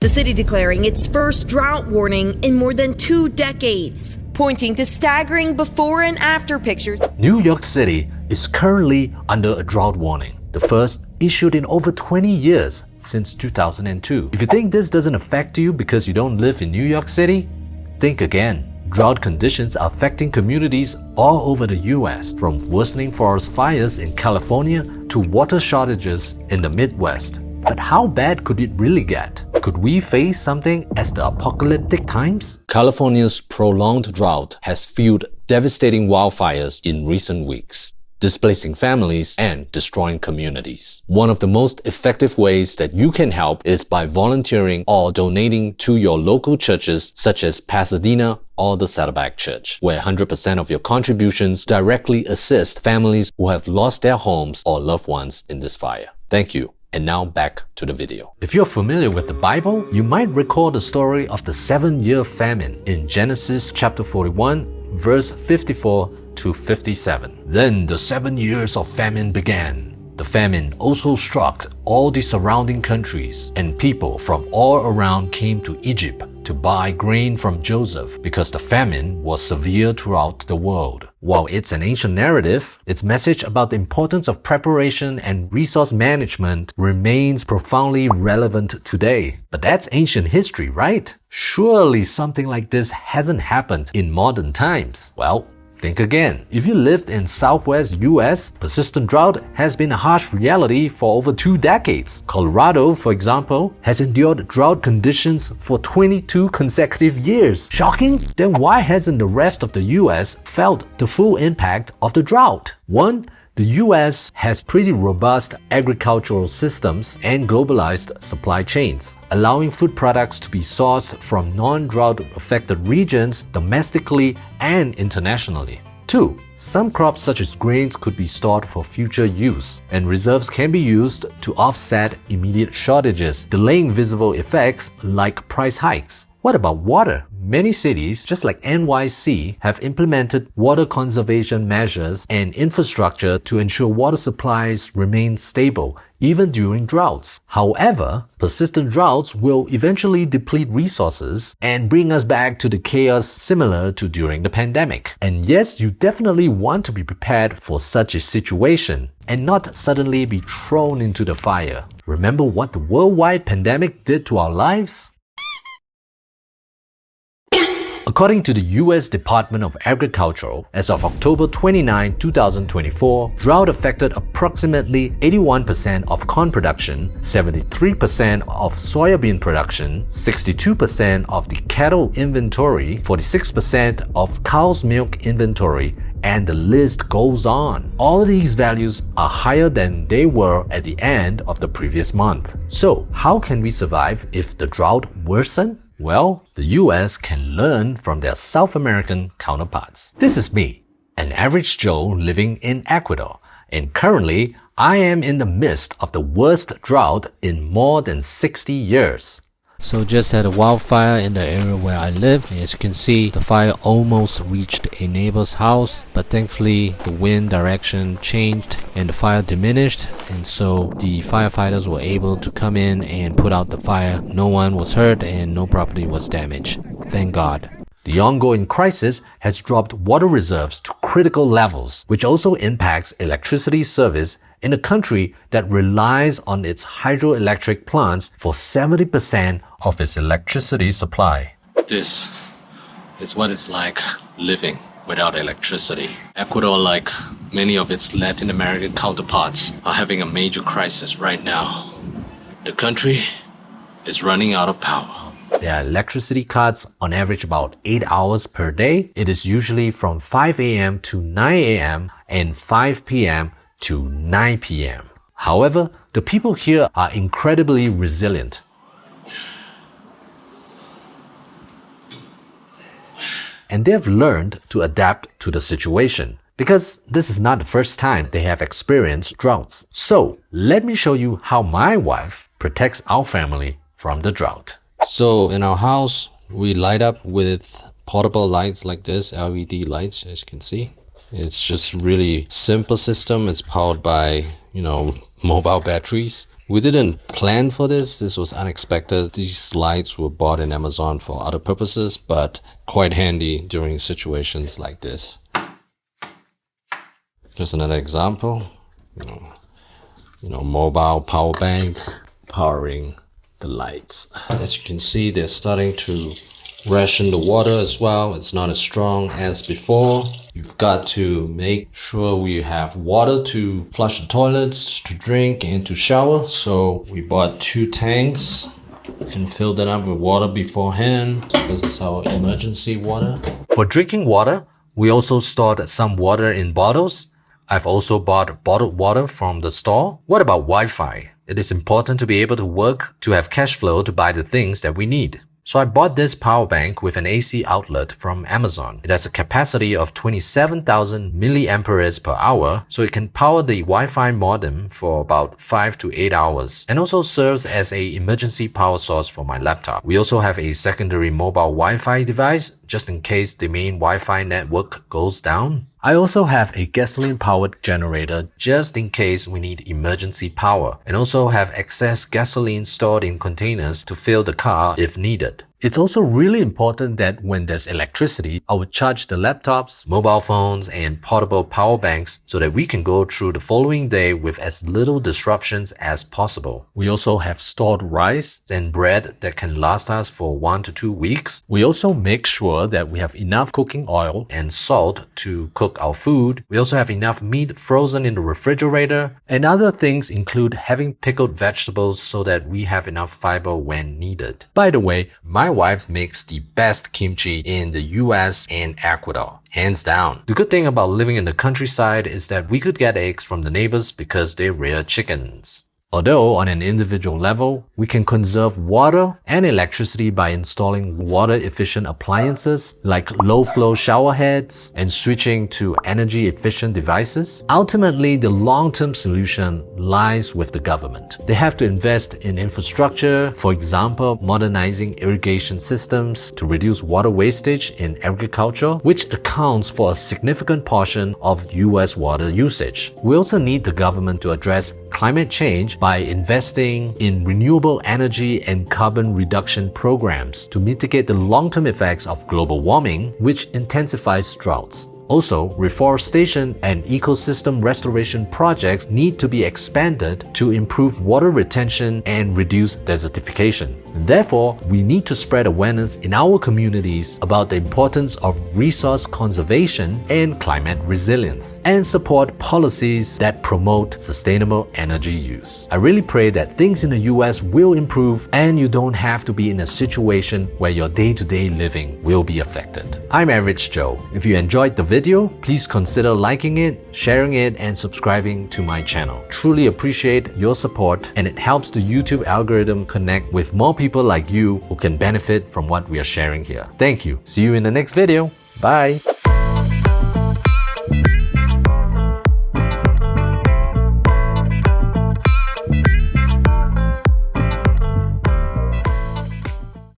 the city declaring its first drought warning in more than 2 decades, pointing to staggering before and after pictures. New York City is currently under a drought warning, the first issued in over 20 years since 2002. If you think this doesn't affect you because you don't live in New York City, think again. Drought conditions are affecting communities all over the US, from worsening forest fires in California to water shortages in the Midwest. But how bad could it really get? Could we face something as the apocalyptic times? California's prolonged drought has fueled devastating wildfires in recent weeks, displacing families and destroying communities. One of the most effective ways that you can help is by volunteering or donating to your local churches such as Pasadena or the Saddleback Church, where 100% of your contributions directly assist families who have lost their homes or loved ones in this fire. Thank you. And now back to the video. If you're familiar with the Bible, you might recall the story of the 7-year famine in Genesis chapter 41, verse 54 to 57. Then the 7 years of famine began. The famine also struck all the surrounding countries, and people from all around came to Egypt to buy grain from Joseph because the famine was severe throughout the world. While it's an ancient narrative, its message about the importance of preparation and resource management remains profoundly relevant today. But that's ancient history, right? Surely something like this hasn't happened in modern times. Well, think again. If you lived in Southwest US, persistent drought has been a harsh reality for over 2 decades. Colorado, for example, has endured drought conditions for 22 consecutive years. Shocking? Then why hasn't the rest of the US felt the full impact of the drought? 1. The US has pretty robust agricultural systems and globalized supply chains, allowing food products to be sourced from non-drought affected regions domestically and internationally. 2. Some crops such as grains could be stored for future use, and reserves can be used to offset immediate shortages, delaying visible effects like price hikes. What about water? Many cities, just like NYC, have implemented water conservation measures and infrastructure to ensure water supplies remain stable, even during droughts. However, persistent droughts will eventually deplete resources and bring us back to the chaos similar to during the pandemic. And yes, you definitely want to be prepared for such a situation and not suddenly be thrown into the fire. Remember what the worldwide pandemic did to our lives? According to the US Department of Agriculture, as of October 29, 2024, drought affected approximately 81% of corn production, 73% of soybean production, 62% of the cattle inventory, 46% of cow's milk inventory, and the list goes on. All these values are higher than they were at the end of the previous month. So, how can we survive if the drought worsens? Well, the US can learn from their South American counterparts. This is me, an average Joe living in Ecuador, and currently I am in the midst of the worst drought in more than 60 years. So just had a wildfire in the area where I live. As you can see, the fire almost reached a neighbor's house, but thankfully the wind direction changed and the fire diminished, and so the firefighters were able to come in and put out the fire. No one was hurt and no property was damaged. Thank God. The ongoing crisis has dropped water reserves to critical levels, which also impacts electricity service in a country that relies on its hydroelectric plants for 70% of its electricity supply. This is what it's like living without electricity. Ecuador, like many of its Latin American counterparts, are having a major crisis right now. The country is running out of power. There are electricity cuts on average about 8 hours per day. It is usually from 5 a.m. to 9 a.m. and 5 p.m. to 9 p.m. However, the people here are incredibly resilient. And they have learned to adapt to the situation, because this is not the first time they have experienced droughts. So, let me show you how my wife protects our family from the drought. So in our house, we light up with portable lights like this, LED lights, as you can see. It's just really simple system. It's powered by, mobile batteries. We didn't plan for this. This was unexpected. These lights were bought in Amazon for other purposes, but quite handy during situations like this. Just another example. Mobile power bank powering the lights. As you can see, they're starting to ration the water as well. It's not as strong as before. You've got to make sure we have water to flush the toilets, to drink, and to shower. So we bought 2 tanks and filled them up with water beforehand. This is our emergency water. For drinking water, we also stored some water in bottles. I've also bought bottled water from the store. What about Wi-Fi? It is important to be able to work to have cash flow to buy the things that we need. So I bought this power bank with an AC outlet from Amazon. It has a capacity of 27,000 milliamperes per hour, so it can power the Wi-Fi modem for about 5 to 8 hours, and also serves as an emergency power source for my laptop. We also have a secondary mobile Wi-Fi device just in case the main Wi-Fi network goes down. I also have a gasoline-powered generator just in case we need emergency power, and also have excess gasoline stored in containers to fill the car if needed. It's also really important that when there's electricity, I would charge the laptops, mobile phones, and portable power banks so that we can go through the following day with as little disruptions as possible. We also have stored rice and bread that can last us for 1 to 2 weeks. We also make sure that we have enough cooking oil and salt to cook our food. We also have enough meat frozen in the refrigerator. And other things include having pickled vegetables so that we have enough fiber when needed. By the way, my wife makes the best kimchi in the US and Ecuador, hands down. The good thing about living in the countryside is that we could get eggs from the neighbors because they rear chickens. Although on an individual level, we can conserve water and electricity by installing water-efficient appliances like low-flow shower heads and switching to energy-efficient devices. Ultimately, the long-term solution lies with the government. They have to invest in infrastructure, for example, modernizing irrigation systems to reduce water wastage in agriculture, which accounts for a significant portion of US water usage. We also need the government to address climate change by investing in renewable energy and carbon reduction programs to mitigate the long-term effects of global warming, which intensifies droughts. Also, reforestation and ecosystem restoration projects need to be expanded to improve water retention and reduce desertification. Therefore, we need to spread awareness in our communities about the importance of resource conservation and climate resilience, and support policies that promote sustainable energy use. I really pray that things in the US will improve and you don't have to be in a situation where your day-to-day living will be affected. I'm Average Joe. If you enjoyed the video, please consider liking it, sharing it, and subscribing to my channel. Truly appreciate your support, and it helps the YouTube algorithm connect with more people like you who can benefit from what we are sharing here. Thank you. See you in the next video. Bye.